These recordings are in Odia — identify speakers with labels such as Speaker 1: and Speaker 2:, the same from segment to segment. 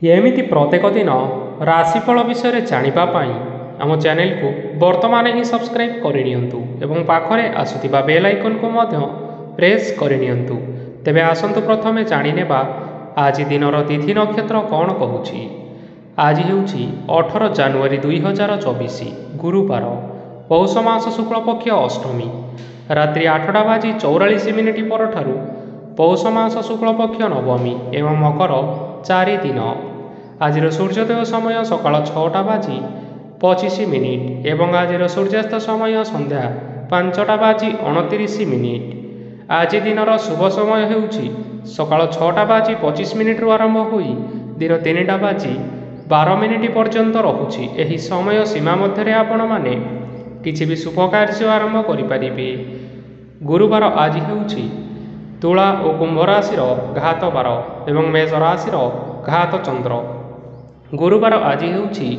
Speaker 1: ଏମିତି ପ୍ରତ୍ୟେକ ଦିନ ରାଶିଫଳ ବିଷୟରେ ଜାଣିବା ପାଇଁ ଆମ ଚ୍ୟାନେଲକୁ ବର୍ତ୍ତମାନ ହିଁ ସବସ୍କ୍ରାଇବ୍ କରିନିଅନ୍ତୁ ଏବଂ ପାଖରେ ଆସୁଥିବା ବେଲ୍ ଆଇକନ୍କୁ ମଧ୍ୟ ପ୍ରେସ୍ କରିନିଅନ୍ତୁ। ତେବେ ଆସନ୍ତୁ ପ୍ରଥମେ ଜାଣିନେବା ଆଜି ଦିନର ତିଥି ନକ୍ଷତ୍ର କ'ଣ କହୁଛି। ଆଜି ହେଉଛି 18 ଜାନୁଆରୀ 2024 ଗୁରୁବାର, ପୌଷ ମାସ ଶୁକ୍ଳପକ୍ଷ ଅଷ୍ଟମୀ, ରାତ୍ରି 8:44 ପରଠାରୁ ପୌଷ ମାସ ଶୁକ୍ଳପକ୍ଷ ନବମୀ ଏବଂ ମକର 4 ଦିନ। ଆଜିର ସୂର୍ଯ୍ୟୋଦୟ ସମୟ ସକାଳ 6:25 ଏବଂ ଆଜିର ସୂର୍ଯ୍ୟାସ୍ତ ସମୟ ସନ୍ଧ୍ୟା 5:29। ଆଜି ଦିନର ଶୁଭ ସମୟ ହେଉଛି ସକାଳ 6:25 ଆରମ୍ଭ ହୋଇ ଦିନ 3:12 ପର୍ଯ୍ୟନ୍ତ ରହୁଛି। ଏହି ସମୟ ସୀମା ମଧ୍ୟରେ ଆପଣମାନେ କିଛି ବି ଶୁଭ କାର୍ଯ୍ୟ ଆରମ୍ଭ କରିପାରିବେ। ଗୁରୁବାର ଆଜି ହେଉଛି ତୁଳା ଓ କୁମ୍ଭ ରାଶିର ଘାତ ବାର ଏବଂ ମେଷ ରାଶିର ଘାତ ଚନ୍ଦ୍ର। ଗୁରୁବାର ଆଜି ହେଉଛି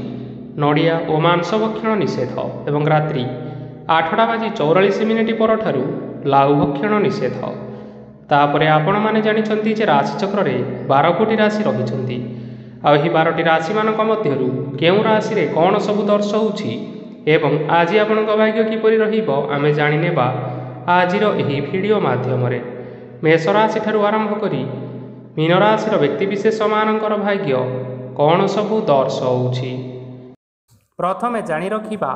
Speaker 1: ନଡ଼ିଆ ଓ ମାଂସ ଭକ୍ଷଣ ନିଷେଧ ଏବଂ ରାତ୍ରି 8:44 ପରଠାରୁ ଲାଉ ଭକ୍ଷଣ ନିଷେଧ। ତାପରେ ଆପଣମାନେ ଜାଣିଛନ୍ତି ଯେ ରାଶିଚକ୍ରରେ 12ଗୋଟି ରାଶି ରହିଛନ୍ତି। ଆଉ ଏହି 12ଟି ରାଶିମାନଙ୍କ ମଧ୍ୟରୁ କେଉଁ ରାଶିରେ କ'ଣ ସବୁ ଦର୍ଶାଉଛି ଏବଂ ଆଜି ଆପଣଙ୍କ ଭାଗ୍ୟ କିପରି ରହିବ ଆମେ ଜାଣିନେବା ଆଜିର ଏହି ଭିଡ଼ିଓ ମାଧ୍ୟମରେ। ମେଷ ରାଶିଠାରୁ ଆରମ୍ଭ କରି ମୀନ ରାଶିର ବ୍ୟକ୍ତିବିଶେଷମାନଙ୍କର ଭାଗ୍ୟ କ'ଣ ସବୁ ଦର୍ଶାଉଛି। ପ୍ରଥମେ ଜାଣି ରଖିବା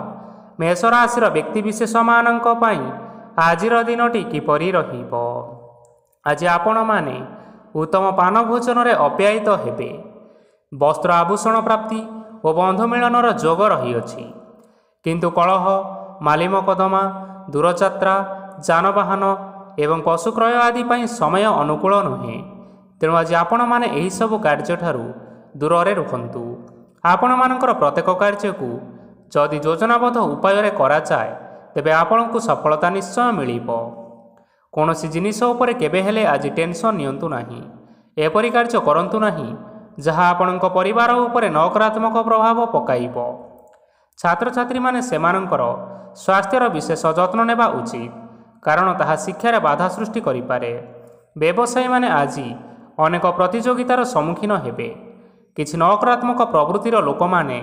Speaker 1: ମେଷ ରାଶିର ବ୍ୟକ୍ତିବିଶେଷମାନଙ୍କ ପାଇଁ ଆଜିର ଦିନଟି କିପରି ରହିବ। ଆଜି ଆପଣମାନେ ଉତ୍ତମ ପାନ ଭୋଜନରେ ଅପ୍ୟାୟିତ ହେବେ। ବସ୍ତ୍ର ଆଭୂଷଣ ପ୍ରାପ୍ତି ଓ ବନ୍ଧୁ ମିଳନର ଯୋଗ ରହିଅଛି। କିନ୍ତୁ କଳହ, ମାଲି ମକଦ୍ଦମା, ଦୂରଯାତ୍ରା, ଯାନବାହନ ଏବଂ ପଶୁ କ୍ରୟ ଆଦି ପାଇଁ ସମୟ ଅନୁକୂଳ ନୁହେଁ। ତେଣୁ ଆଜି ଆପଣମାନେ ଏହିସବୁ କାର୍ଯ୍ୟଠାରୁ ଦୂରରେ ରୁହନ୍ତୁ। ଆପଣମାନଙ୍କର ପ୍ରତ୍ୟେକ କାର୍ଯ୍ୟକୁ ଯଦି ଯୋଜନାବଦ୍ଧ ଉପାୟରେ କରାଯାଏ ତେବେ ଆପଣଙ୍କୁ ସଫଳତା ନିଶ୍ଚୟ ମିଳିବ। କୌଣସି ଜିନିଷ ଉପରେ କେବେ ହେଲେ ଆଜି ଟେନସନ୍ ନିଅନ୍ତୁ ନାହିଁ। ଏପରି କାର୍ଯ୍ୟ କରନ୍ତୁ ନାହିଁ ଯାହା ଆପଣଙ୍କ ପରିବାର ଉପରେ ନକାରାତ୍ମକ ପ୍ରଭାବ ପକାଇବ। ଛାତ୍ରଛାତ୍ରୀମାନେ ସେମାନଙ୍କର ସ୍ୱାସ୍ଥ୍ୟର ବିଶେଷ ଯତ୍ନ ନେବା ଉଚିତ, କାରଣ ତାହା ଶିକ୍ଷାରେ ବାଧା ସୃଷ୍ଟି କରିପାରେ। ବ୍ୟବସାୟୀମାନେ ଆଜି ଅନେକ ପ୍ରତିଯୋଗିତାର ସମ୍ମୁଖୀନ ହେବେ। କିଛି ନକାରାତ୍ମକ ପ୍ରବୃତ୍ତିର ଲୋକମାନେ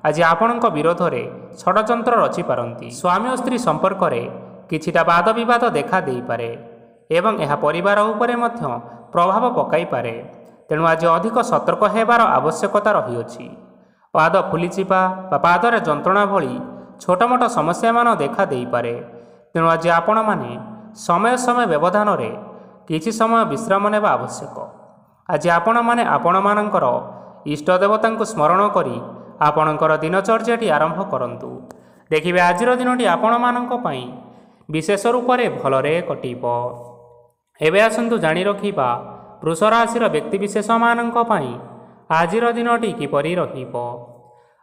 Speaker 1: ଆଜି ଆପଣଙ୍କ ବିରୋଧରେ ଷଡ଼ଯନ୍ତ୍ର ରଚିପାରନ୍ତି। ସ୍ୱାମୀ ଓ ସ୍ତ୍ରୀ ସମ୍ପର୍କରେ କିଛିଟା ବାଦ ବିବାଦ ଦେଖା ଦେଇପାରେ ଏବଂ ଏହା ପରିବାର ଉପରେ ମଧ୍ୟ ପ୍ରଭାବ ପକାଇପାରେ। ତେଣୁ ଆଜି ଅଧିକ ସତର୍କ ହେବାର ଆବଶ୍ୟକତା ରହିଅଛି। ପାଦ ଫୁଲିଯିବା ବା ପାଦରେ ଯନ୍ତ୍ରଣା ଭଳି ଛୋଟମୋଟ ସମସ୍ୟାମାନ ଦେଖା ଦେଇପାରେ। ତେଣୁ ଆଜି ଆପଣମାନେ ସମୟ ସମୟ ବ୍ୟବଧାନରେ କିଛି ସମୟ ବିଶ୍ରାମ ନେବା ଆବଶ୍ୟକ। ଆଜି ଆପଣମାନେ ଆପଣମାନଙ୍କର ଇଷ୍ଟ ଦେବତାଙ୍କୁ ସ୍ମରଣ କରି ଆପଣଙ୍କର ଦିନଚର୍ଯ୍ୟାଟି ଆରମ୍ଭ କରନ୍ତୁ। ଦେଖିବେ ଆଜିର ଦିନଟି ଆପଣମାନଙ୍କ ପାଇଁ ବିଶେଷ ରୂପରେ ଭଲରେ କଟିବ। ଏବେ ଆସନ୍ତୁ ଜାଣି ରଖିବା ବୃଷ ରାଶିର ବ୍ୟକ୍ତିବିଶେଷମାନଙ୍କ ପାଇଁ ଆଜିର ଦିନଟି କିପରି ରହିବ।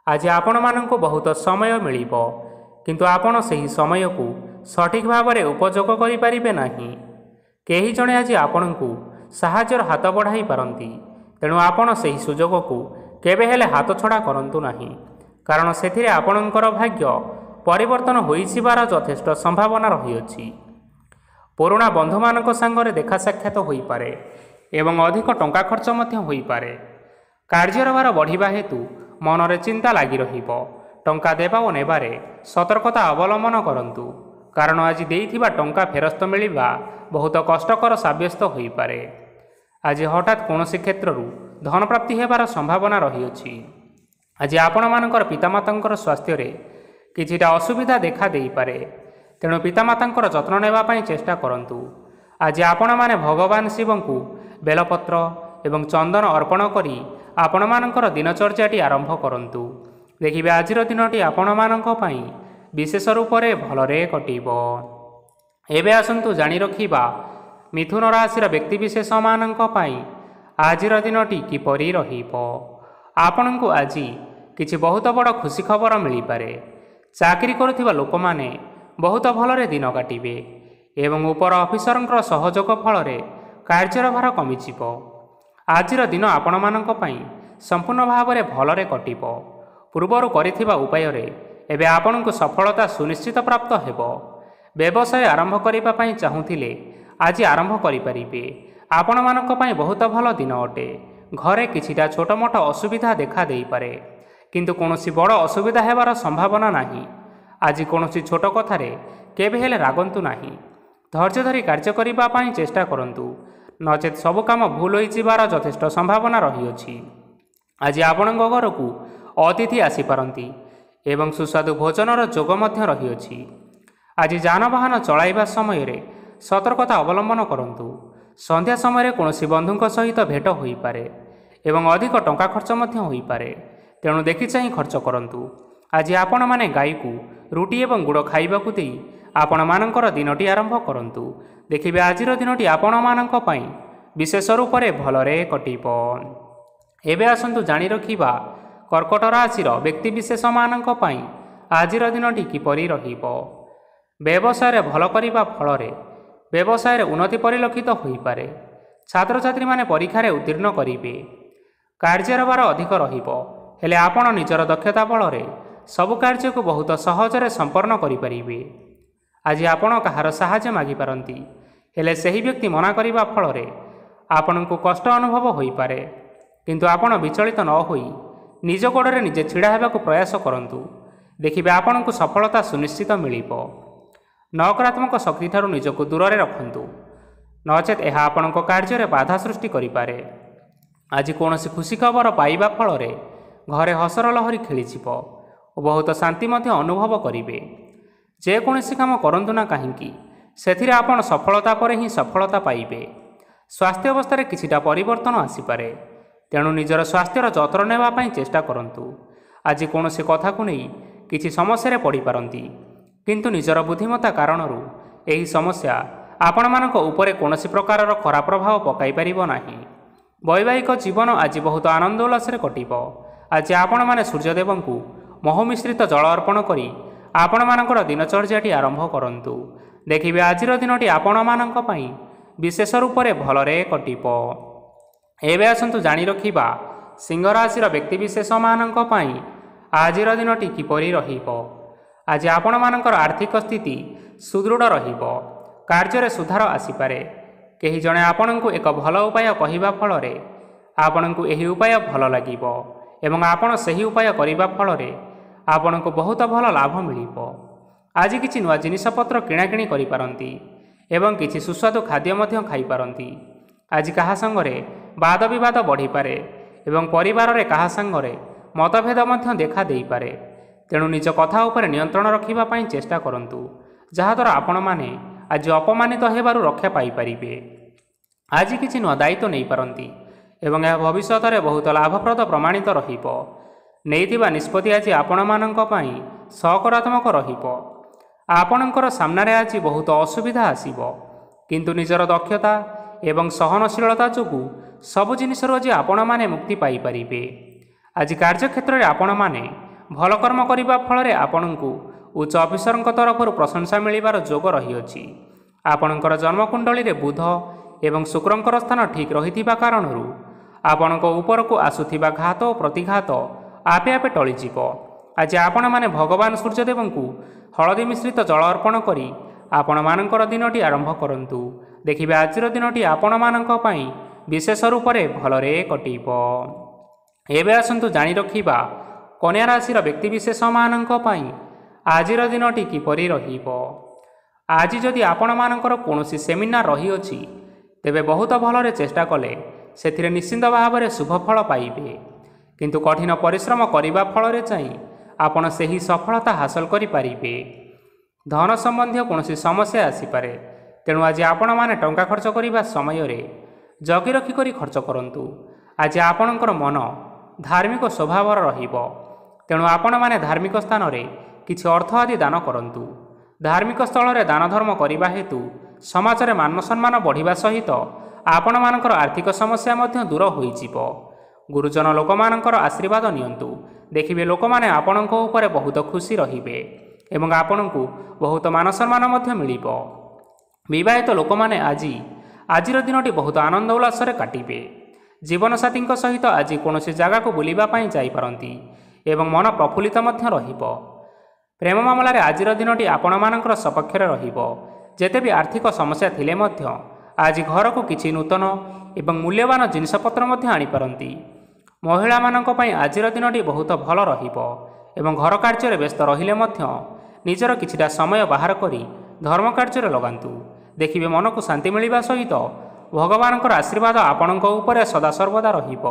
Speaker 1: ଆଜି ଆପଣମାନଙ୍କୁ ବହୁତ ସମୟ ମିଳିବ, କିନ୍ତୁ ଆପଣ ସେହି ସମୟକୁ ସଠିକ୍ ଭାବରେ ଉପଯୋଗ କରିପାରିବେ ନାହିଁ। କେହି ଜଣେ ଆଜି ଆପଣଙ୍କୁ ସାହାଯ୍ୟର ହାତ ବଢ଼ାଇ ପାରନ୍ତି। ତେଣୁ ଆପଣ ସେହି ସୁଯୋଗକୁ କେବେ ହେଲେ ହାତଛଡ଼ା କରନ୍ତୁ ନାହିଁ, କାରଣ ସେଥିରେ ଆପଣଙ୍କର ଭାଗ୍ୟ ପରିବର୍ତ୍ତନ ହୋଇଯିବାର ଯଥେଷ୍ଟ ସମ୍ଭାବନା ରହିଅଛି। ପୁରୁଣା ବନ୍ଧୁମାନଙ୍କ ସାଙ୍ଗରେ ଦେଖା ସାକ୍ଷାତ ହୋଇପାରେ ଏବଂ ଅଧିକ ଟଙ୍କା ଖର୍ଚ୍ଚ ମଧ୍ୟ ହୋଇପାରେ। କାର୍ଯ୍ୟର ଭାର ବଢ଼ିବା ହେତୁ ମନରେ ଚିନ୍ତା ଲାଗି ରହିବ। ଟଙ୍କା ଦେବା ଓ ନେବାରେ ସତର୍କତା ଅବଲମ୍ବନ କରନ୍ତୁ, କାରଣ ଆଜି ଦେଇଥିବା ଟଙ୍କା ଫେରସ୍ତ ମିଳିବା ବହୁତ କଷ୍ଟକର ସାବ୍ୟସ୍ତ ହୋଇପାରେ। ଆଜି ହଠାତ୍ କୌଣସି କ୍ଷେତ୍ରରୁ ଧନପ୍ରାପ୍ତି ହେବାର ସମ୍ଭାବନା ରହିଅଛି। ଆଜି ଆପଣମାନଙ୍କର ପିତାମାତାଙ୍କର ସ୍ୱାସ୍ଥ୍ୟରେ କିଛିଟା ଅସୁବିଧା ଦେଖା ଦେଇପାରେ। ତେଣୁ ପିତାମାତାଙ୍କର ଯତ୍ନ ନେବା ପାଇଁ ଚେଷ୍ଟା କରନ୍ତୁ। ଆଜି ଆପଣମାନେ ଭଗବାନ ଶିବଙ୍କୁ ବେଲପତ୍ର ଏବଂ ଚନ୍ଦନ ଅର୍ପଣ କରି ଆପଣମାନଙ୍କର ଦିନଚର୍ଯ୍ୟାଟି ଆରମ୍ଭ କରନ୍ତୁ। ଦେଖିବେ ଆଜିର ଦିନଟି ଆପଣମାନଙ୍କ ପାଇଁ ବିଶେଷ ରୂପରେ ଭଲରେ କଟିବ। ଏବେ ଆସନ୍ତୁ ଜାଣି ରଖିବା ମିଥୁନ ରାଶିର ବ୍ୟକ୍ତିବିଶେଷମାନଙ୍କ ପାଇଁ ଆଜିର ଦିନଟି କିପରି ରହିବ। ଆପଣଙ୍କୁ ଆଜି କିଛି ବହୁତ ବଡ଼ ଖୁସି ଖବର ମିଳିପାରେ। ଚାକିରି କରୁଥିବା ଲୋକମାନେ ବହୁତ ଭଲରେ ଦିନ କାଟିବେ ଏବଂ ଉପର ଅଫିସରଙ୍କର ସହଯୋଗ ଫଳରେ କାର୍ଯ୍ୟର ଭାର କମିଯିବ। ଆଜିର ଦିନ ଆପଣମାନଙ୍କ ପାଇଁ ସମ୍ପୂର୍ଣ୍ଣ ଭାବରେ ଭଲରେ କଟିବ। ପୂର୍ବରୁ କରିଥିବା ଉପାୟରେ ଏବେ ଆପଣଙ୍କୁ ସଫଳତା ସୁନିଶ୍ଚିତ ପ୍ରାପ୍ତ ହେବ। ବ୍ୟବସାୟ ଆରମ୍ଭ କରିବା ପାଇଁ ଚାହୁଁଥିଲେ ଆଜି ଆରମ୍ଭ କରିପାରିବେ। ଆପଣମାନଙ୍କ ପାଇଁ ବହୁତ ଭଲ ଦିନ ଅଟେ। ଘରେ କିଛିଟା ଛୋଟମୋଟ ଅସୁବିଧା ଦେଖା ଦେଇପାରେ, କିନ୍ତୁ କୌଣସି ବଡ଼ ଅସୁବିଧା ହେବାର ସମ୍ଭାବନା ନାହିଁ। ଆଜି କୌଣସି ଛୋଟ କଥାରେ କେବେ ହେଲେ ରାଗନ୍ତୁ ନାହିଁ। ଧୈର୍ଯ୍ୟ ଧରି କାର୍ଯ୍ୟ କରିବା ପାଇଁ ଚେଷ୍ଟା କରନ୍ତୁ, ନଚେତ୍ ସବୁ କାମ ଭୁଲ ହୋଇଯିବାର ଯଥେଷ୍ଟ ସମ୍ଭାବନା ରହିଅଛି। ଆଜି ଆପଣଙ୍କ ଘରକୁ ଅତିଥି ଆସିପାରନ୍ତି ଏବଂ ସୁସ୍ୱାଦୁ ଭୋଜନର ଯୋଗ ମଧ୍ୟ ରହିଅଛି। ଆଜି ଯାନବାହନ ଚଳାଇବା ସମୟରେ ସତର୍କତା ଅବଲମ୍ବନ କରନ୍ତୁ। ସନ୍ଧ୍ୟା ସମୟରେ କୌଣସି ବନ୍ଧୁଙ୍କ ସହିତ ଭେଟ ହୋଇପାରେ ଏବଂ ଅଧିକ ଟଙ୍କା ଖର୍ଚ୍ଚ ମଧ୍ୟ ହୋଇପାରେ, ତେଣୁ ଦେଖିଚାହିଁ ଖର୍ଚ୍ଚ କରନ୍ତୁ। ଆଜି ଆପଣମାନେ ଗାଈକୁ ରୁଟି ଏବଂ ଗୁଡ଼ ଖାଇବାକୁ ଦେଇ ଆପଣମାନଙ୍କର ଦିନଟି ଆରମ୍ଭ କରନ୍ତୁ। ଦେଖିବେ ଆଜିର ଦିନଟି ଆପଣମାନଙ୍କ ପାଇଁ ବିଶେଷ ରୂପରେ ଭଲରେ କଟିବ। ଏବେ ଆସନ୍ତୁ ଜାଣି ରଖିବା କର୍କଟ ରାଶିର ବ୍ୟକ୍ତିବିଶେଷମାନଙ୍କ ପାଇଁ ଆଜିର ଦିନଟି କିପରି ରହିବ। ବ୍ୟବସାୟରେ ଭଲ କରିବା ଫଳରେ ବ୍ୟବସାୟରେ ଉନ୍ନତି ପରିଲକ୍ଷିତ ହୋଇପାରେ। ଛାତ୍ରଛାତ୍ରୀମାନେ ପରୀକ୍ଷାରେ ଉତ୍ତୀର୍ଣ୍ଣ କରିବେ। କାର୍ଯ୍ୟର ଭାର ଅଧିକ ରହିବ, ହେଲେ ଆପଣ ନିଜର ଦକ୍ଷତା ବଳରେ ସବୁ କାର୍ଯ୍ୟକୁ ବହୁତ ସହଜରେ ସମ୍ପନ୍ନ କରିପାରିବେ। ଆଜି ଆପଣ କାହାର ସାହାଯ୍ୟ ମାଗିପାରନ୍ତି, ହେଲେ ସେହି ବ୍ୟକ୍ତି ମନା କରିବା ଫଳରେ ଆପଣଙ୍କୁ କଷ୍ଟ ଅନୁଭବ ହୋଇପାରେ, କିନ୍ତୁ ଆପଣ ବିଚଳିତ ନ ହୋଇ ନିଜ ଗୋଡ଼ରେ ନିଜେ ଛିଡ଼ା ହେବାକୁ ପ୍ରୟାସ କରନ୍ତୁ। ଦେଖିବେ ଆପଣଙ୍କୁ ସଫଳତା ସୁନିଶ୍ଚିତ ମିଳିବ। ନକାରାତ୍ମକ ଶକ୍ତିଠାରୁ ନିଜକୁ ଦୂରରେ ରଖନ୍ତୁ, ନଚେତ୍ ଏହା ଆପଣଙ୍କ କାର୍ଯ୍ୟରେ ବାଧା ସୃଷ୍ଟି କରିପାରେ। ଆଜି କୌଣସି ଖୁସି ଖବର ପାଇବା ଫଳରେ ଘରେ ହସର ଲହରୀ ଖେଳିଯିବ ଓ ବହୁତ ଶାନ୍ତି ମଧ୍ୟ ଅନୁଭବ କରିବେ। ଯେକୌଣସି କାମ କରନ୍ତୁ ନା କାହିଁକି, ସେଥିରେ ଆପଣ ସଫଳତା ପରେ ହିଁ ସଫଳତା ପାଇବେ। ସ୍ୱାସ୍ଥ୍ୟ ଅବସ୍ଥାରେ କିଛିଟା ପରିବର୍ତ୍ତନ ଆସିପାରେ, ତେଣୁ ନିଜର ସ୍ୱାସ୍ଥ୍ୟର ଯତ୍ନ ନେବା ପାଇଁ ଚେଷ୍ଟା କରନ୍ତୁ। ଆଜି କୌଣସି କଥାକୁ ନେଇ କିଛି ସମସ୍ୟାରେ ପଡ଼ିପାରନ୍ତି, କିନ୍ତୁ ନିଜର ବୁଦ୍ଧିମତ୍ତା କାରଣରୁ ଏହି ସମସ୍ୟା ଆପଣମାନଙ୍କ ଉପରେ କୌଣସି ପ୍ରକାରର ଖରାପ ପ୍ରଭାବ ପକାଇ ପାରିବ ନାହିଁ। ବୈବାହିକ ଜୀବନ ଆଜି ବହୁତ ଆନନ୍ଦ ଉଲ୍ଲାସରେ କଟିବ। ଆଜି ଆପଣମାନେ ସୂର୍ଯ୍ୟଦେବଙ୍କୁ ମହୁ ମିଶ୍ରିତ ଜଳ ଅର୍ପଣ କରି ଆପଣମାନଙ୍କର ଦିନଚର୍ଯ୍ୟାଟି ଆରମ୍ଭ କରନ୍ତୁ। ଦେଖିବେ ଆଜିର ଦିନଟି ଆପଣମାନଙ୍କ ପାଇଁ ବିଶେଷ ରୂପରେ ଭଲରେ କଟିବ। ଏବେ ଆସନ୍ତୁ ଜାଣି ରଖିବା ସିଂହ ରାଶିର ବ୍ୟକ୍ତିବିଶେଷମାନଙ୍କ ପାଇଁ ଆଜିର ଦିନଟି କିପରି ରହିବ। ଆଜି ଆପଣମାନଙ୍କର ଆର୍ଥିକ ସ୍ଥିତି ସୁଦୃଢ଼ ରହିବ। କାର୍ଯ୍ୟରେ ସୁଧାର ଆସିପାରେ। କେହି ଜଣେ ଆପଣଙ୍କୁ ଏକ ଭଲ ଉପାୟ କହିବା ଫଳରେ ଆପଣଙ୍କୁ ଏହି ଉପାୟ ଭଲ ଲାଗିବ ଏବଂ ଆପଣ ସେହି ଉପାୟ କରିବା ଫଳରେ ଆପଣଙ୍କୁ ବହୁତ ଭଲ ଲାଭ ମିଳିବ। ଆଜି କିଛି ନୂଆ ଜିନିଷପତ୍ର କିଣାକିଣି କରିପାରନ୍ତି ଏବଂ କିଛି ସୁସ୍ୱାଦୁ ଖାଦ୍ୟ ମଧ୍ୟ ଖାଇପାରନ୍ତି। ଆଜି କାହା ସାଙ୍ଗରେ ବାଦ ବିବାଦ ବଢ଼ିପାରେ ଏବଂ ପରିବାରରେ କାହା ସାଙ୍ଗରେ ମତଭେଦ ମଧ୍ୟ ଦେଖା ଦେଇପାରେ, ତେଣୁ ନିଜ କଥା ଉପରେ ନିୟନ୍ତ୍ରଣ ରଖିବା ପାଇଁ ଚେଷ୍ଟା କରନ୍ତୁ, ଯାହାଦ୍ୱାରା ଆପଣମାନେ ଆଜି ଅପମାନିତ ହେବାରୁ ରକ୍ଷା ପାଇପାରିବେ। ଆଜି କିଛି ନୂଆ ଦାୟିତ୍ୱ ନେଇପାରନ୍ତି ଏବଂ ଏହା ଭବିଷ୍ୟତରେ ବହୁତ ଲାଭପ୍ରଦ ପ୍ରମାଣିତ ରହିବ। ନେଇଥିବା ନିଷ୍ପତ୍ତି ଆଜି ଆପଣମାନଙ୍କ ପାଇଁ ସକାରାତ୍ମକ ରହିବ। ଆପଣଙ୍କର ସାମ୍ନାରେ ଆଜି ବହୁତ ଅସୁବିଧା ଆସିବ, କିନ୍ତୁ ନିଜର ଦକ୍ଷତା ଏବଂ ସହନଶୀଳତା ଯୋଗୁଁ ସବୁ ଜିନିଷରୁ ଆଜି ଆପଣମାନେ ମୁକ୍ତି ପାଇପାରିବେ। ଆଜି କାର୍ଯ୍ୟକ୍ଷେତ୍ରରେ ଆପଣମାନେ ଭଲ କର୍ମ କରିବା ଫଳରେ ଆପଣଙ୍କୁ ଉଚ୍ଚ ଅଫିସରଙ୍କ ତରଫରୁ ପ୍ରଶଂସା ମିଳିବାର ଯୋଗ ରହିଅଛି। ଆପଣଙ୍କର ଜନ୍ମକୁଣ୍ଡଳୀରେ ବୁଧ ଏବଂ ଶୁକ୍ରଙ୍କର ସ୍ଥାନ ଠିକ୍ ରହିଥିବା କାରଣରୁ ଆପଣଙ୍କ ଉପରକୁ ଆସୁଥିବା ଘାତ ଓ ପ୍ରତିଘାତ ଆପେ ଆପେ ଟଳିଯିବ। ଆଜି ଆପଣମାନେ ଭଗବାନ ସୂର୍ଯ୍ୟଦେବଙ୍କୁ ହଳଦୀ ମିଶ୍ରିତ ଜଳ ଅର୍ପଣ କରି ଆପଣମାନଙ୍କର ଦିନଟି ଆରମ୍ଭ କରନ୍ତୁ। ଦେଖିବେ ଆଜିର ଦିନଟି ଆପଣମାନଙ୍କ ପାଇଁ ବିଶେଷ ରୂପରେ ଭଲରେ କଟିବ। ଏବେ ଆସନ୍ତୁ ଜାଣି ରଖିବା କନ୍ୟା ରାଶିର ବ୍ୟକ୍ତିବିଶେଷମାନଙ୍କ ପାଇଁ ଆଜିର ଦିନଟି କିପରି ରହିବ। ଆଜି ଯଦି ଆପଣମାନଙ୍କର କୌଣସି ସେମିନାର ରହିଅଛି, ତେବେ ବହୁତ ଭଲରେ ଚେଷ୍ଟା କଲେ ସେଥିରେ ନିଶ୍ଚିନ୍ତ ଭାବରେ ଶୁଭ ଫଳ ପାଇବେ, କିନ୍ତୁ କଠିନ ପରିଶ୍ରମ କରିବା ଫଳରେ ଯାଇ ଆପଣ ସେହି ସଫଳତା ହାସଲ କରିପାରିବେ। ଧନ ସମ୍ବନ୍ଧୀୟ କୌଣସି ସମସ୍ୟା ଆସିପାରେ, ତେଣୁ ଆଜି ଆପଣମାନେ ଟଙ୍କା ଖର୍ଚ୍ଚ କରିବା ସମୟରେ ଜଗି ରଖି କରି ଖର୍ଚ୍ଚ କରନ୍ତୁ। ଆଜି ଆପଣଙ୍କର ମନ ଧାର୍ମିକ ସ୍ୱଭାବର ରହିବ, ତେଣୁ ଆପଣମାନେ ଧାର୍ମିକ ସ୍ଥାନରେ କିଛି ଅର୍ଥ ଆଦି ଦାନ କରନ୍ତୁ। ଧାର୍ମିକ ସ୍ଥଳରେ ଦାନ ଧର୍ମ କରିବା ହେତୁ ସମାଜରେ ମାନ ସମ୍ମାନ ବଢ଼ିବା ସହିତ ଆପଣମାନଙ୍କର ଆର୍ଥିକ ସମସ୍ୟା ମଧ୍ୟ ଦୂର ହୋଇଯିବ। ଗୁରୁଜନ ଲୋକମାନଙ୍କର ଆଶୀର୍ବାଦ ନିଅନ୍ତୁ। ଦେଖିବେ ଲୋକମାନେ ଆପଣଙ୍କ ଉପରେ ବହୁତ ଖୁସି ରହିବେ ଏବଂ ଆପଣଙ୍କୁ ବହୁତ ମାନ ସମ୍ମାନ ମଧ୍ୟ ମିଳିବ। ବିବାହିତ ଲୋକମାନେ ଆଜିର ଦିନଟି ବହୁତ ଆନନ୍ଦ ଉଲ୍ଲାସରେ କାଟିବେ। ଜୀବନସାଥୀଙ୍କ ସହିତ ଆଜି କୌଣସି ଜାଗାକୁ ବୁଲିବା ପାଇଁ ଯାଇପାରନ୍ତି ଏବଂ ମନ ପ୍ରଫୁଲ୍ଲିତ ମଧ୍ୟ ରହିବ। ପ୍ରେମ ମାମଲାରେ ଆଜିର ଦିନଟି ଆପଣମାନଙ୍କର ସପକ୍ଷରେ ରହିବ। ଯେତେ ବି ଆର୍ଥିକ ସମସ୍ୟା ଥିଲେ ମଧ୍ୟ ଆଜି ଘରକୁ କିଛି ନୂତନ ଏବଂ ମୂଲ୍ୟବାନ ଜିନିଷପତ୍ର ମଧ୍ୟ ଆଣିପାରନ୍ତି। ମହିଳାମାନଙ୍କ ପାଇଁ ଆଜିର ଦିନଟି ବହୁତ ଭଲ ରହିବ ଏବଂ ଘର କାର୍ଯ୍ୟରେ ବ୍ୟସ୍ତ ରହିଲେ ମଧ୍ୟ ନିଜର କିଛିଟା ସମୟ ବାହାର କରି ଧର୍ମ କାର୍ଯ୍ୟରେ ଲଗାନ୍ତୁ। ଦେଖିବେ ମନକୁ ଶାନ୍ତି ମିଳିବା ସହିତ ଭଗବାନଙ୍କର ଆଶୀର୍ବାଦ ଆପଣଙ୍କ ଉପରେ ସଦାସର୍ବଦା ରହିବ।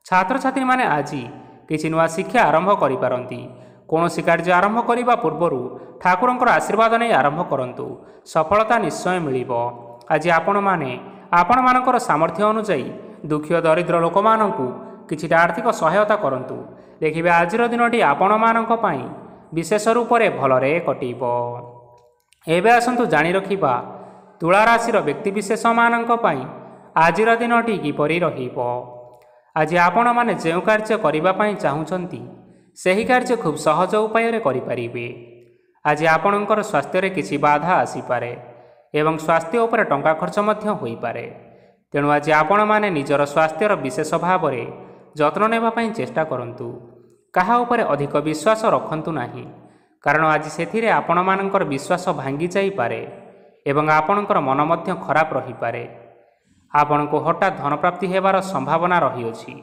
Speaker 1: ଛାତ୍ରଛାତ୍ରୀମାନେ ଆଜି କିଛି ନୂଆ ଶିକ୍ଷା ଆରମ୍ଭ କରିପାରନ୍ତି। କୌଣସି କାର୍ଯ୍ୟ ଆରମ୍ଭ କରିବା ପୂର୍ବରୁ ଠାକୁରଙ୍କର ଆଶୀର୍ବାଦ ନେଇ ଆରମ୍ଭ କରନ୍ତୁ। ସଫଳତା ନିଶ୍ଚୟ ମିଳିବ। ଆଜି ଆପଣମାନଙ୍କର ସାମର୍ଥ୍ୟ ଅନୁଯାୟୀ ଦୁଃଖୀ ଓ ଦରିଦ୍ର ଲୋକମାନଙ୍କୁ କିଛିଟା ଆର୍ଥିକ ସହାୟତା କରନ୍ତୁ। ଦେଖିବେ ଆଜିର ଦିନଟି ଆପଣମାନଙ୍କ ପାଇଁ ବିଶେଷ ରୂପରେ ଭଲରେ କଟିବ। ଏବେ ଆସନ୍ତୁ ଜାଣି ରଖିବା ତୁଳା ରାଶିର ବ୍ୟକ୍ତିବିଶେଷମାନଙ୍କ ପାଇଁ ଆଜିର ଦିନଟି କିପରି ରହିବ। ଆଜି ଆପଣମାନେ ଯେଉଁ କାର୍ଯ୍ୟ କରିବା ପାଇଁ ଚାହୁଁଛନ୍ତି ସେହି କାର୍ଯ୍ୟ ଖୁବ୍ ସହଜ ଉପାୟରେ କରିପାରିବେ। ଆଜି ଆପଣଙ୍କର ସ୍ୱାସ୍ଥ୍ୟରେ କିଛି ବାଧା ଆସିପାରେ ଏବଂ ସ୍ୱାସ୍ଥ୍ୟ ଉପରେ ଟଙ୍କା ଖର୍ଚ୍ଚ ମଧ୍ୟ ହୋଇପାରେ। ତେଣୁ ଆଜି ଆପଣମାନେ ନିଜର ସ୍ୱାସ୍ଥ୍ୟର ବିଶେଷ ଭାବରେ ଯତ୍ନ ନେବା ପାଇଁ ଚେଷ୍ଟା କରନ୍ତୁ। କାହା ଉପରେ ଅଧିକ ବିଶ୍ୱାସ ରଖନ୍ତୁ ନାହିଁ, କାରଣ ଆଜି ସେଥିରେ ଆପଣମାନଙ୍କର ବିଶ୍ୱାସ ଭାଙ୍ଗି ଯାଇପାରେ ଏବଂ ଆପଣଙ୍କର ମନ ମଧ୍ୟ ଖରାପ ରହିପାରେ। ଆପଣଙ୍କୁ ହଠାତ୍ ଧନପ୍ରାପ୍ତି ହେବାର ସମ୍ଭାବନା ରହିଅଛି।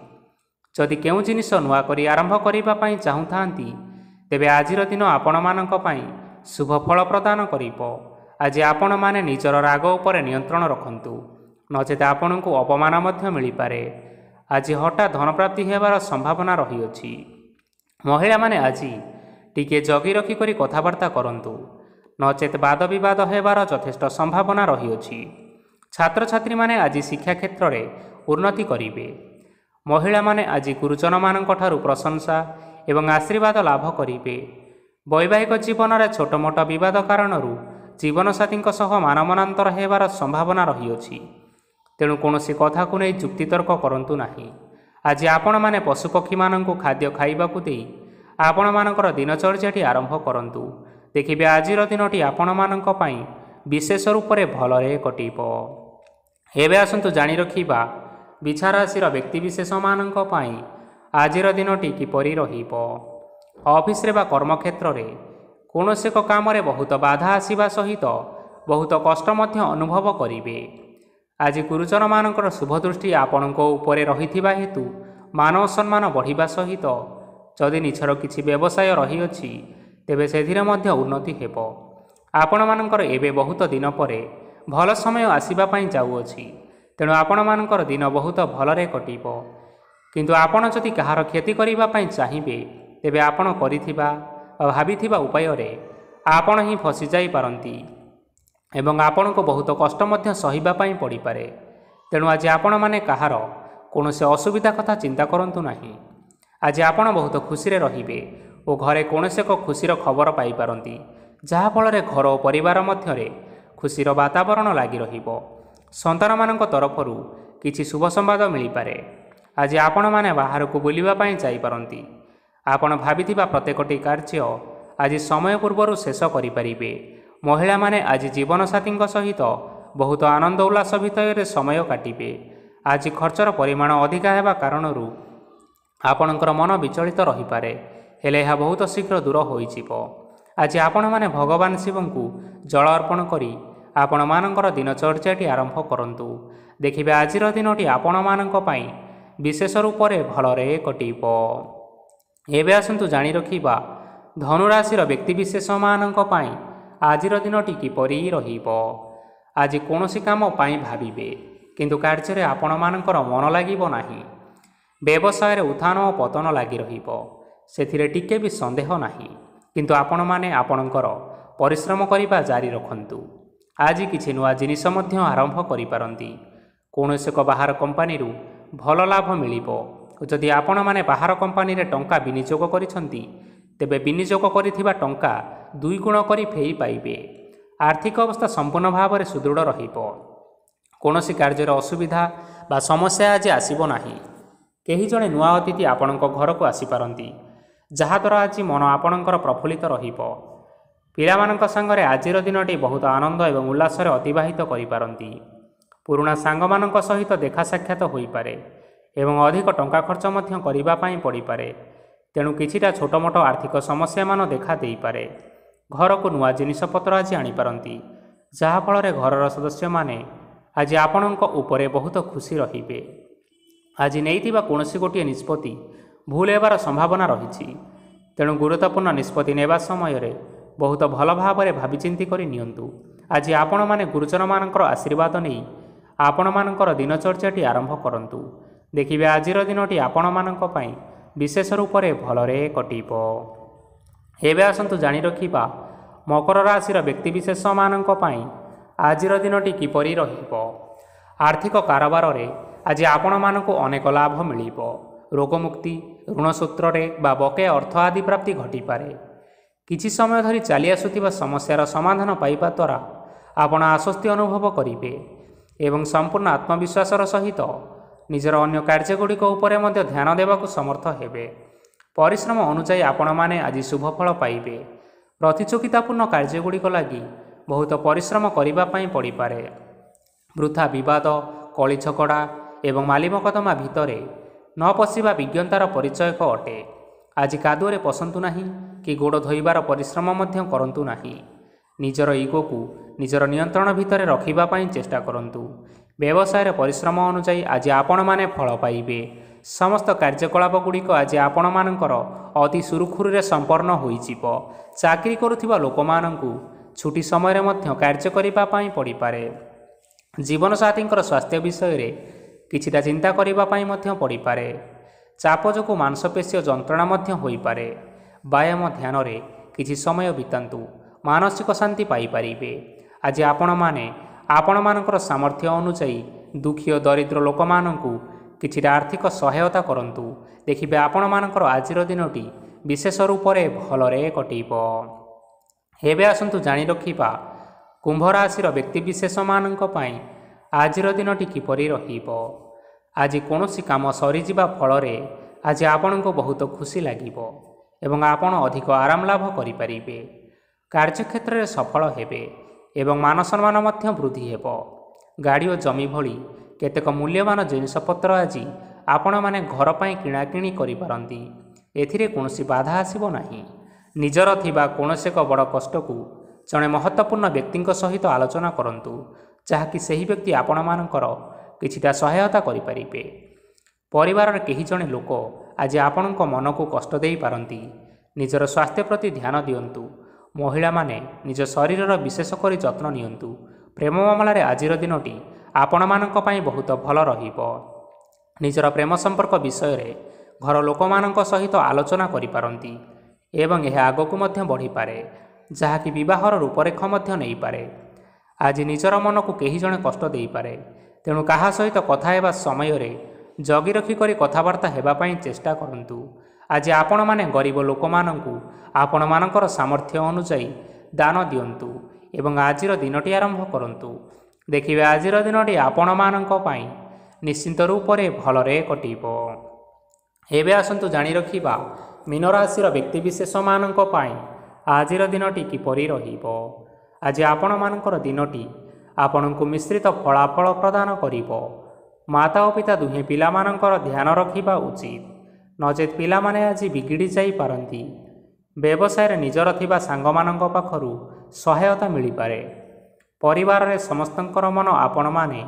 Speaker 1: ଯଦି କେଉଁ ଜିନିଷ ନୂଆ କରି ଆରମ୍ଭ କରିବା ପାଇଁ ଚାହୁଁଥାନ୍ତି ତେବେ ଆଜିର ଦିନ ଆପଣମାନଙ୍କ ପାଇଁ ଶୁଭ ଫଳ ପ୍ରଦାନ କରିବ। ଆଜି ଆପଣମାନେ ନିଜର ରାଗ ଉପରେ ନିୟନ୍ତ୍ରଣ ରଖନ୍ତୁ, ନଚେତ ଆପଣଙ୍କୁ ଅପମାନ ମଧ୍ୟ ମିଳିପାରେ। ଆଜି ହଠାତ୍ ଧନପ୍ରାପ୍ତି ହେବାର ସମ୍ଭାବନା ରହିଅଛି। ମହିଳାମାନେ ଆଜି ଟିକିଏ ଜଗି ରଖି କରି କଥାବାର୍ତ୍ତା କରନ୍ତୁ, ନଚେତ ବାଦ ବିବାଦ ହେବାର ଯଥେଷ୍ଟ ସମ୍ଭାବନା ରହିଅଛି। ଛାତ୍ରଛାତ୍ରୀମାନେ ଆଜି ଶିକ୍ଷା କ୍ଷେତ୍ରରେ ଉନ୍ନତି କରିବେ। ମହିଳାମାନେ ଆଜି ଗୁରୁଜନମାନଙ୍କଠାରୁ ପ୍ରଶଂସା ଏବଂ ଆଶୀର୍ବାଦ ଲାଭ କରିବେ। ବୈବାହିକ ଜୀବନରେ ଛୋଟ ମୋଟ ବିବାଦ କାରଣରୁ ଜୀବନସାଥୀଙ୍କ ସହ ମାନମନାନ୍ତର ହେବାର ସମ୍ଭାବନା ରହିଅଛି। ତେଣୁ କୌଣସି କଥାକୁ ନେଇ ଯୁକ୍ତିତର୍କ କରନ୍ତୁ ନାହିଁ। ଆଜି ଆପଣମାନେ ପଶୁପକ୍ଷୀମାନଙ୍କୁ ଖାଦ୍ୟ ଖାଇବାକୁ ଦେଇ ଆପଣମାନଙ୍କର ଦିନଚର୍ଯ୍ୟାଟି ଆରମ୍ଭ କରନ୍ତୁ। ଦେଖିବେ ଆଜିର ଦିନଟି ଆପଣମାନଙ୍କ ପାଇଁ ବିଶେଷ ରୂପରେ ଭଲରେ କଟିବ। ଏବେ ଆସନ୍ତୁ ଜାଣି ରଖିବା ବିଛା ରାଶିର ବ୍ୟକ୍ତିବିଶେଷମାନଙ୍କ ପାଇଁ ଆଜିର ଦିନଟି କିପରି ରହିବ। ଅଫିସରେ ବା କର୍ମକ୍ଷେତ୍ରରେ କୌଣସି ଏକ କାମରେ ବହୁତ ବାଧା ଆସିବା ସହିତ ବହୁତ କଷ୍ଟ ମଧ୍ୟ ଅନୁଭବ କରିବେ। ଆଜି ଗୁରୁଜନମାନଙ୍କର ଶୁଭ ଦୃଷ୍ଟି ଆପଣଙ୍କ ଉପରେ ରହିଥିବା ହେତୁ ମାନ ସମ୍ମାନ ବଢ଼ିବା ସହିତ ଯଦି ନିଜର କିଛି ବ୍ୟବସାୟ ରହିଅଛି ତେବେ ସେଥିରେ ମଧ୍ୟ ଉନ୍ନତି ହେବ। ଆପଣମାନଙ୍କର ଏବେ ବହୁତ ଦିନ ପରେ ଭଲ ସମୟ ଆସିବା ପାଇଁ ଯାଉଅଛି। ତେଣୁ ଆପଣମାନଙ୍କର ଦିନ ବହୁତ ଭଲରେ କଟିବ। କିନ୍ତୁ ଆପଣ ଯଦି କାହାର କ୍ଷତି କରିବା ପାଇଁ ଚାହିଁବେ ତେବେ ଆପଣ କରିଥିବା ବା ଭାବିଥିବା ଉପାୟରେ ଆପଣ ହିଁ ଫସି ଯାଇପାରନ୍ତି ଏବଂ ଆପଣଙ୍କୁ ବହୁତ କଷ୍ଟ ମଧ୍ୟ ସହିବା ପାଇଁ ପଡ଼ିପାରେ। ତେଣୁ ଆଜି ଆପଣମାନେ କାହାର କୌଣସି ଅସୁବିଧା କଥା ଚିନ୍ତା କରନ୍ତୁ ନାହିଁ। ଆଜି ଆପଣ ବହୁତ ଖୁସିରେ ରହିବେ ଓ ଘରେ କୌଣସି ଏକ ଖୁସିର ଖବର ପାଇପାରନ୍ତି, ଯାହାଫଳରେ ଘର ଓ ପରିବାର ମଧ୍ୟରେ ଖୁସିର ବାତାବରଣ ଲାଗି ରହିବ। ସନ୍ତାନମାନଙ୍କ ତରଫରୁ କିଛି ଶୁଭ ସମ୍ବାଦ ମିଳିପାରେ। ଆଜି ଆପଣମାନେ ବାହାରକୁ ବୁଲିବା ପାଇଁ ଯାଇପାରନ୍ତି। ଆପଣ ଭାବିଥିବା ପ୍ରତ୍ୟେକଟି କାର୍ଯ୍ୟ ଆଜି ସମୟ ପୂର୍ବରୁ ଶେଷ କରିପାରିବେ। ମହିଳାମାନେ ଆଜି ଜୀବନସାଥୀଙ୍କ ସହିତ ବହୁତ ଆନନ୍ଦ ଉଲ୍ଲାସ ଭିତରେ ସମୟ କାଟିବେ। ଆଜି ଖର୍ଚ୍ଚର ପରିମାଣ ଅଧିକା ହେବା କାରଣରୁ ଆପଣଙ୍କର ମନ ବିଚଳିତ ରହିପାରେ, ହେଲେ ଏହା ବହୁତ ଶୀଘ୍ର ଦୂର ହୋଇଯିବ। ଆଜି ଆପଣମାନେ ଭଗବାନ ଶିବଙ୍କୁ ଜଳ ଅର୍ପଣ କରି ଆପଣମାନଙ୍କର ଦିନଚର୍ଯ୍ୟାଟି ଆରମ୍ଭ କରନ୍ତୁ। ଦେଖିବେ ଆଜିର ଦିନଟି ଆପଣମାନଙ୍କ ପାଇଁ ବିଶେଷ ରୂପରେ ଭଲରେ କଟିବ। ଏବେ ଆସନ୍ତୁ ଜାଣି ରଖିବା ଧନୁରାଶିର ବ୍ୟକ୍ତିବିଶେଷମାନଙ୍କ ପାଇଁ ଆଜିର ଦିନଟି କିପରି ରହିବ। ଆଜି କୌଣସି କାମ ପାଇଁ ଭାବିବେ, କିନ୍ତୁ କାର୍ଯ୍ୟରେ ଆପଣମାନଙ୍କର ମନ ଲାଗିବ ନାହିଁ। ବ୍ୟବସାୟରେ ଉତ୍ଥାନ ଓ ପତନ ଲାଗି ରହିବ, ସେଥିରେ ଟିକେ ବି ସନ୍ଦେହ ନାହିଁ। କିନ୍ତୁ ଆପଣମାନେ ଆପଣଙ୍କର ପରିଶ୍ରମ କରିବା ଜାରି ରଖନ୍ତୁ। ଆଜି କିଛି ନୂଆ ଜିନିଷ ମଧ୍ୟ ଆରମ୍ଭ କରିପାରନ୍ତି। କୌଣସି ଏକ ବାହାର କମ୍ପାନୀରୁ ଭଲ ଲାଭ ମିଳିବ। ଯଦି ଆପଣମାନେ ବାହାର କମ୍ପାନୀରେ ଟଙ୍କା ବିନିଯୋଗ କରିଛନ୍ତି ତେବେ ବିନିଯୋଗ କରିଥିବା ଟଙ୍କା 2 ଗୁଣ କରି ଫେରି ପାଇବେ। ଆର୍ଥିକ ଅବସ୍ଥା ସମ୍ପୂର୍ଣ୍ଣ ଭାବରେ ସୁଦୃଢ଼ ରହିବ। କୌଣସି କାର୍ଯ୍ୟରେ ଅସୁବିଧା ବା ସମସ୍ୟା ଆଜି ଆସିବ ନାହିଁ। କେହି ଜଣେ ନୂଆ ଅତିଥି ଆପଣଙ୍କ ଘରକୁ ଆସିପାରନ୍ତି, ଯାହାଦ୍ୱାରା ଆଜି ମନ ଆପଣଙ୍କର ପ୍ରଫୁଲ୍ଲିତ ରହିବ। ପିଲାମାନଙ୍କ ସାଙ୍ଗରେ ଆଜିର ଦିନଟି ବହୁତ ଆନନ୍ଦ ଏବଂ ଉଲ୍ଲାସରେ ଅତିବାହିତ କରିପାରନ୍ତି। ପୁରୁଣା ସାଙ୍ଗମାନଙ୍କ ସହିତ ଦେଖା ସାକ୍ଷାତ ହୋଇପାରେ ଏବଂ ଅଧିକ ଟଙ୍କା ଖର୍ଚ୍ଚ ମଧ୍ୟ କରିବା ପାଇଁ ପଡ଼ିପାରେ। ତେଣୁ କିଛିଟା ଛୋଟମୋଟ ଆର୍ଥିକ ସମସ୍ୟାମାନ ଦେଖା ଦେଇପାରେ। ଘରକୁ ନୂଆ ଜିନିଷପତ୍ର ଆଜି ଆଣିପାରନ୍ତି, ଯାହାଫଳରେ ଘରର ସଦସ୍ୟମାନେ ଆଜି ଆପଣଙ୍କ ଉପରେ ବହୁତ ଖୁସି ରହିବେ। ଆଜି ନେଇଥିବା କୌଣସି ଗୋଟିଏ ନିଷ୍ପତ୍ତି ଭୁଲ ହେବାର ସମ୍ଭାବନା ରହିଛି। ତେଣୁ ଗୁରୁତ୍ୱପୂର୍ଣ୍ଣ ନିଷ୍ପତ୍ତି ନେବା ସମୟରେ ବହୁତ ଭଲ ଭାବରେ ଭାବିଚିନ୍ତି କରି ନିଅନ୍ତୁ। ଆଜି ଆପଣମାନେ ଗୁରୁଜନମାନଙ୍କର ଆଶୀର୍ବାଦ ନେଇ ଆପଣମାନଙ୍କର ଦିନଚର୍ଯ୍ୟାଟି ଆରମ୍ଭ କରନ୍ତୁ। ଦେଖିବେ ଆଜିର ଦିନଟି ଆପଣମାନଙ୍କ ପାଇଁ ବିଶେଷ ରୂପରେ ଭଲରେ କଟିବ। ଏବେ ଆସନ୍ତୁ ଜାଣି ରଖିବା ମକର ରାଶିର ବ୍ୟକ୍ତିବିଶେଷମାନଙ୍କ ପାଇଁ ଆଜିର ଦିନଟି କିପରି ରହିବ। ଆର୍ଥିକ କାରବାରରେ ଆଜି ଆପଣମାନଙ୍କୁ ଅନେକ ଲାଭ ମିଳିବ। ରୋଗମୁକ୍ତି, ଋଣ ସୂତ୍ରରେ ବା ବକେୟା ଅର୍ଥ ଆଦି ପ୍ରାପ୍ତି ଘଟିପାରେ। କିଛି ସମୟ ଧରି ଚାଲି ଆସୁଥିବା ସମସ୍ୟାର ସମାଧାନ ପାଇବା ଦ୍ୱାରା ଆପଣ ଆଶ୍ୱସ୍ତି ଅନୁଭବ କରିବେ ଏବଂ ସମ୍ପୂର୍ଣ୍ଣ ଆତ୍ମବିଶ୍ୱାସର ସହିତ ନିଜର ଅନ୍ୟ କାର୍ଯ୍ୟଗୁଡ଼ିକ ଉପରେ ମଧ୍ୟ ଧ୍ୟାନ ଦେବାକୁ ସମର୍ଥ ହେବେ। ପରିଶ୍ରମ ଅନୁଯାୟୀ ଆପଣମାନେ ଆଜି ଶୁଭଫଳ ପାଇବେ। ପ୍ରତିଯୋଗିତାପୂର୍ଣ୍ଣ କାର୍ଯ୍ୟଗୁଡ଼ିକ ଲାଗି ବହୁତ ପରିଶ୍ରମ କରିବା ପାଇଁ ପଡ଼ିପାରେ। ବୃଥା ବିବାଦ, କଳି ଝଗଡ଼ା ଏବଂ ମାଲିମକଦ୍ଦମା ଭିତରେ ନ ପଶିବା ବିଜ୍ଞତାର ପରିଚୟକ ଅଟେ। ଆଜି କାଦୁଅରେ ପଶନ୍ତୁ ନାହିଁ କି ଗୋଡ଼ ଧୋଇବାର ପରିଶ୍ରମ ମଧ୍ୟ କରନ୍ତୁ ନାହିଁ। ନିଜର ଇଗୋକୁ ନିଜର ନିୟନ୍ତ୍ରଣ ଭିତରେ ରଖିବା ପାଇଁ ଚେଷ୍ଟା କରନ୍ତୁ। ବ୍ୟବସାୟରେ ପରିଶ୍ରମ ଅନୁଯାୟୀ ଆଜି ଆପଣମାନେ ଫଳ ପାଇବେ। ସମସ୍ତ କାର୍ଯ୍ୟକଳାପ ଗୁଡ଼ିକ ଆଜି ଆପଣମାନଙ୍କର ଅତି ସୁରୁଖୁରୁରେ ସମ୍ପନ୍ନ ହୋଇଯିବ। ଚାକିରି କରୁଥିବା ଲୋକମାନଙ୍କୁ ଛୁଟି ସମୟରେ ମଧ୍ୟ କାର୍ଯ୍ୟ କରିବା ପାଇଁ ପଡ଼ିପାରେ। ଜୀବନସାଥୀଙ୍କର ସ୍ୱାସ୍ଥ୍ୟ ବିଷୟରେ କିଛିଟା ଚିନ୍ତା କରିବା ପାଇଁ ମଧ୍ୟ ପଡ଼ିପାରେ। ଚାପ ଯୋଗୁଁ ମାଂସପେଶୀୟ ଯନ୍ତ୍ରଣା ମଧ୍ୟ ହୋଇପାରେ। ବ୍ୟାୟାମ ଧ୍ୟାନରେ କିଛି ସମୟ ବିତାନ୍ତୁ, ମାନସିକ ଶାନ୍ତି ପାଇପାରିବେ। ଆଜି ଆପଣମାନେ ଆପଣମାନଙ୍କର ସାମର୍ଥ୍ୟ ଅନୁଯାୟୀ ଦୁଃଖୀ ଓ ଦରିଦ୍ର ଲୋକମାନଙ୍କୁ କିଛିଟା ଆର୍ଥିକ ସହାୟତା କରନ୍ତୁ। ଦେଖିବେ ଆପଣମାନଙ୍କର ଆଜିର ଦିନଟି ବିଶେଷ ରୂପରେ ଭଲରେ କଟିବ। ଏବେ ଆସନ୍ତୁ ଜାଣି ରଖିବା କୁମ୍ଭ ରାଶିର ବ୍ୟକ୍ତିବିଶେଷମାନଙ୍କ ପାଇଁ ଆଜିର ଦିନଟି କିପରି ରହିବ। ଆଜି କୌଣସି କାମ ସରିଯିବା ଫଳରେ ଆଜି ଆପଣଙ୍କୁ ବହୁତ ଖୁସି ଲାଗିବ ଏବଂ ଆପଣ ଅଧିକ ଆରାମ ଲାଭ କରିପାରିବେ। କାର୍ଯ୍ୟକ୍ଷେତ୍ରରେ ସଫଳ ହେବେ ଏବଂ ମାନସମ୍ମାନ ମଧ୍ୟ ବୃଦ୍ଧି ହେବ। ଗାଡ଼ି ଓ ଜମି ଭଳି କେତେକ ମୂଲ୍ୟବାନ ଜିନିଷପତ୍ର ଆଜି ଆପଣମାନେ ଘର ପାଇଁ କିଣାକିଣି କରିପାରନ୍ତି। ଏଥିରେ କୌଣସି ବାଧା ଆସିବ ନାହିଁ। ନିଜର ଥିବା କୌଣସି ଏକ ବଡ଼ କଷ୍ଟକୁ ଜଣେ ମହତ୍ତ୍ୱପୂର୍ଣ୍ଣ ବ୍ୟକ୍ତିଙ୍କ ସହିତ ଆଲୋଚନା କରନ୍ତୁ, ଯାହାକି ସେହି ବ୍ୟକ୍ତି ଆପଣମାନଙ୍କର କିଛିଟା ସହାୟତା କରିପାରିବେ। ପରିବାରର କେହି ଜଣେ ଲୋକ ଆଜି ଆପଣଙ୍କ ମନକୁ କଷ୍ଟ ଦେଇପାରନ୍ତି। ନିଜର ସ୍ୱାସ୍ଥ୍ୟ ପ୍ରତି ଧ୍ୟାନ ଦିଅନ୍ତୁ। ମହିଳାମାନେ ନିଜ ଶରୀରର ବିଶେଷ କରି ଯତ୍ନ ନିଅନ୍ତୁ। ପ୍ରେମ ମାମଲାରେ ଆଜିର ଦିନଟି ଆପଣମାନଙ୍କ ପାଇଁ ବହୁତ ଭଲ ରହିବ। ନିଜର ପ୍ରେମ ସମ୍ପର୍କ ବିଷୟରେ ଘର ଲୋକମାନଙ୍କ ସହିତ ଆଲୋଚନା କରିପାରନ୍ତି ଏବଂ ଏହା ଆଗକୁ ମଧ୍ୟ ବଢ଼ିପାରେ, ଯାହାକି ବିବାହର ରୂପରେଖ ମଧ୍ୟ ନେଇପାରେ। ଆଜି ନିଜର ମନକୁ କେହି ଜଣେ କଷ୍ଟ ଦେଇପାରେ, ତେଣୁ କାହା ସହିତ କଥା ହେବା ସମୟରେ ଜଗି ରଖି କରି କଥାବାର୍ତ୍ତା ହେବା ପାଇଁ ଚେଷ୍ଟା କରନ୍ତୁ। ଆଜି ଆପଣମାନେ ଗରିବ ଲୋକମାନଙ୍କୁ ଆପଣମାନଙ୍କର ସାମର୍ଥ୍ୟ ଅନୁଯାୟୀ ଦାନ ଦିଅନ୍ତୁ ଏବଂ ଆଜିର ଦିନଟି ଆରମ୍ଭ କରନ୍ତୁ। ଦେଖିବେ ଆଜିର ଦିନଟି ଆପଣମାନଙ୍କ ପାଇଁ ନିଶ୍ଚିନ୍ତ ରୂପରେ ଭଲରେ କଟିବ। ଏବେ ଆସନ୍ତୁ ଜାଣି ରଖିବା ମୀନ ରାଶିର ବ୍ୟକ୍ତିବିଶେଷମାନଙ୍କ ପାଇଁ ଆଜିର ଦିନଟି କିପରି ରହିବ। ଆଜି ଆପଣମାନଙ୍କର ଦିନଟି ଆପଣଙ୍କୁ ମିଶ୍ରିତ ଫଳାଫଳ ପ୍ରଦାନ କରିବ। ମାତା ଓ ପିତା ଦୁହେଁ ପିଲାମାନଙ୍କର ଧ୍ୟାନ ରଖିବା ଉଚିତ, ନଚେତ୍ ପିଲାମାନେ ଆଜି ବିଗିଡ଼ି ଯାଇପାରନ୍ତି। ବ୍ୟବସାୟରେ ନିଜର ଥିବା ସାଙ୍ଗମାନଙ୍କ ପାଖରୁ ସହାୟତା ମିଳିପାରେ। ପରିବାରରେ ସମସ୍ତଙ୍କର ମନ ଆପଣମାନେ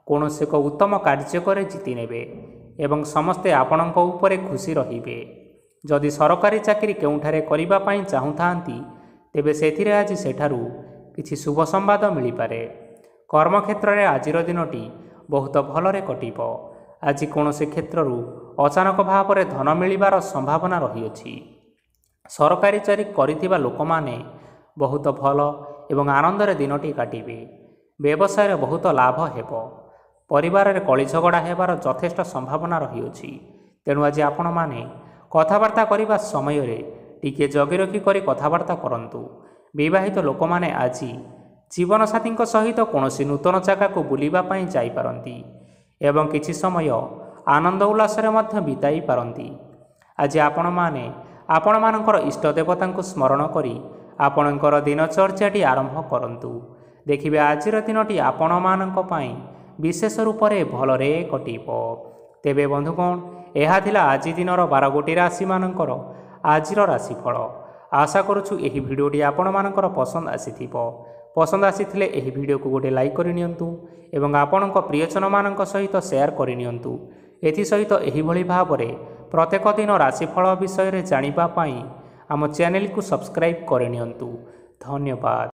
Speaker 1: କୌଣସି ଏକ ଉତ୍ତମ କାର୍ଯ୍ୟ କରି ଜିତି ନେବେ ଏବଂ ସମସ୍ତେ ଆପଣଙ୍କ ଉପରେ ଖୁସି ରହିବେ। ଯଦି ସରକାରୀ ଚାକିରି କେଉଁଠାରେ କରିବା ପାଇଁ ଚାହୁଁଥାନ୍ତି, ତେବେ ସେଥିରେ ଆଜି ସେଠାରୁ କିଛି ଶୁଭ ସମ୍ବାଦ ମିଳିପାରେ। କର୍ମକ୍ଷେତ୍ରରେ ଆଜିର ଦିନଟି ବହୁତ ଭଲରେ କଟିବ। ଆଜି କୌଣସି କ୍ଷେତ୍ରରୁ ଅଚାନକ ଭାବରେ ଧନ ମିଳିବାର ସମ୍ଭାବନା ରହିଅଛି। ସରକାରୀ ଚାକିରି କରିଥିବା ଲୋକମାନେ ବହୁତ ଭଲ ଏବଂ ଆନନ୍ଦରେ ଦିନଟି କାଟିବେ। ବ୍ୟବସାୟରେ ବହୁତ ଲାଭ ହେବ। ପରିବାରରେ କଳି ଝଗଡ଼ା ହେବାର ଯଥେଷ୍ଟ ସମ୍ଭାବନା ରହିଅଛି। ତେଣୁ ଆଜି ଆପଣମାନେ କଥାବାର୍ତ୍ତା କରିବା ସମୟରେ ଟିକିଏ ଜଗି ରଖି କରି କଥାବାର୍ତ୍ତା କରନ୍ତୁ। ବିବାହିତ ଲୋକମାନେ ଆଜି ଜୀବନସାଥୀଙ୍କ ସହିତ କୌଣସି ନୂତନ ଜାଗାକୁ ବୁଲିବା ପାଇଁ ଯାଇପାରନ୍ତି ଏବଂ କିଛି ସମୟ ଆନନ୍ଦ ଉଲ୍ଲାସରେ ମଧ୍ୟ ବିତାଇ ପାରନ୍ତି। ଆଜି ଆପଣମାନେ ଆପଣମାନଙ୍କର ଇଷ୍ଟ ଦେବତାଙ୍କୁ ସ୍ମରଣ କରି ଆପଣଙ୍କର ଦିନଚର୍ଯ୍ୟାଟି ଆରମ୍ଭ କରନ୍ତୁ। ଦେଖିବେ ଆଜିର ଦିନଟି ଆପଣମାନଙ୍କ ପାଇଁ ବିଶେଷ ରୂପରେ ଭଲରେ କଟିବ। ତେବେ ବନ୍ଧୁଗଣ, ଏହା ଥିଲା ଆଜି ଦିନର 12ଗୋଟି ରାଶିମାନଙ୍କର ଆଜିର ରାଶିଫଳ। ଆଶା କରୁଛୁ ଏହି ଭିଡ଼ିଓଟି ଆପଣମାନଙ୍କର ପସନ୍ଦ ଆସିଥିବ। पसंद आसीथिले एही वीडियो को गोटे लाइक करनियंतु एवं आपणक प्रियजन मानक सहित शेयर करनियंतु। एथि सहित एही भली भाबरे प्रत्येक दिन राशिफल विषय रे जानिबा पई आम चैनल को सब्सक्राइब करनियंतु। धन्यवाद।